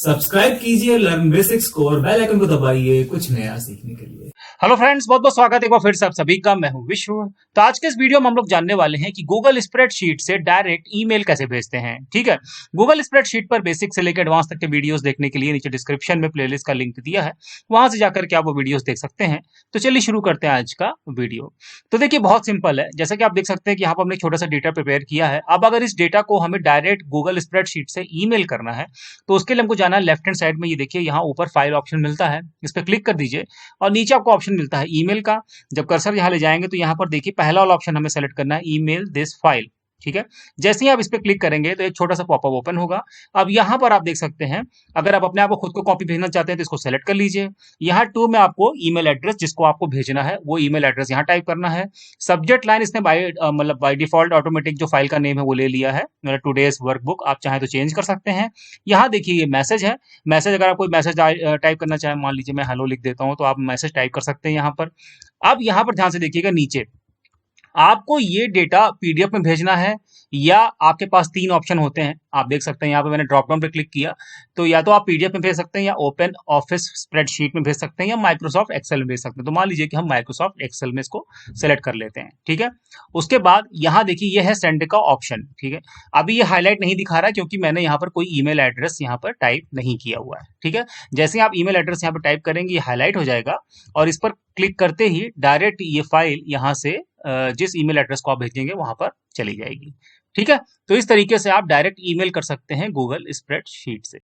Subscribe कीजिए learn basics को और बेल आइकन को दबाइए कुछ नया सीखने के लिए। हेलो फ्रेंड्स, बहुत बहुत स्वागत है एक बार फिर से आप सभी का। मैं हूं विश्व। तो आज के इस वीडियो में हम लोग जानने वाले हैं कि गूगल स्प्रेडशीट से डायरेक्ट ईमेल कैसे भेजते हैं। ठीक है, गूगल स्प्रेडशीट पर बेसिक से लेकर एडवांस तक के वीडियोस देखने के लिए नीचे डिस्क्रिप्शन में प्लेलिस्ट का लिंक दिया है, वहां से जाकर के आप वो वीडियोस देख सकते हैं। तो चलिए शुरू करते हैं आज का वीडियो। तो देखिए बहुत सिंपल है, जैसा कि आप देख सकते हैं कि यहाँ पर हमने एक छोटा सा डेटा प्रिपेयर किया है। अब अगर इस डेटा को हमें डायरेक्ट गूगल स्प्रेडशीट से ईमेल करना है तो उसके लिए हमको जाना है लेफ्ट हैंड साइड में। ये देखिए यहाँ ऊपर फाइल ऑप्शन मिलता है, इस पर क्लिक कर दीजिए और नीचे आपको ऑप्शन मिलता है ईमेल का। जब कर्सर यहाँ ले जाएंगे तो यहाँ पर देखिए पहला वाला ऑप्शन हमें सेलेक्ट करना है, ईमेल दिस फाइल। ठीक है, जैसे ही आप इस पर क्लिक करेंगे तो एक छोटा सा पॉपअप ओपन होगा। अब यहाँ पर आप देख सकते हैं, अगर आप अपने आप को खुद को कॉपी भेजना चाहते हैं तो इसको सेलेक्ट कर लीजिए। यहाँ टू में आपको ईमेल एड्रेस जिसको आपको भेजना है वो ईमेल एड्रेस यहाँ टाइप करना है। सब्जेक्ट लाइन इसने बाय डिफॉल्ट ऑटोमेटिक जो फाइल का नेम है वो ले लिया है, मतलब टुडेज वर्कबुक। आप चाहें तो चेंज कर सकते हैं। यहाँ देखिए ये मैसेज है, मैसेज अगर आप कोई मैसेज टाइप करना चाहें, मान लीजिए मैं हेलो लिख देता हूँ तो आप मैसेज टाइप कर सकते हैं यहाँ पर। अब यहाँ पर ध्यान से देखिएगा, नीचे आपको ये डेटा पीडीएफ में भेजना है या आपके पास तीन ऑप्शन होते हैं। आप देख सकते हैं यहाँ पे मैंने ड्रॉप डाउन पे क्लिक किया तो या तो आप पीडीएफ में भेज सकते हैं या ओपन ऑफिस स्प्रेडशीट में भेज सकते हैं या माइक्रोसॉफ्ट एक्सेल में भेज सकते हैं। तो मान लीजिए कि हम माइक्रोसॉफ्ट एक्सेल में इसको सेलेक्ट कर लेते हैं। ठीक है, उसके बाद यहाँ देखिए ये है सेंड का ऑप्शन। ठीक है, अभी ये हाईलाइट नहीं दिखा रहा है क्योंकि मैंने यहाँ पर कोई ईमेल एड्रेस यहाँ पर टाइप नहीं किया हुआ है। ठीक है, जैसे ही आप ईमेल एड्रेस यहाँ पर टाइप करेंगे ये हाईलाइट हो जाएगा और इस पर क्लिक करते ही डायरेक्ट ये फाइल यहाँ से जिस ईमेल एड्रेस को आप भेजेंगे वहां पर चली जाएगी। ठीक है, तो इस तरीके से आप डायरेक्ट ईमेल कर सकते हैं गूगल स्प्रेडशीट से।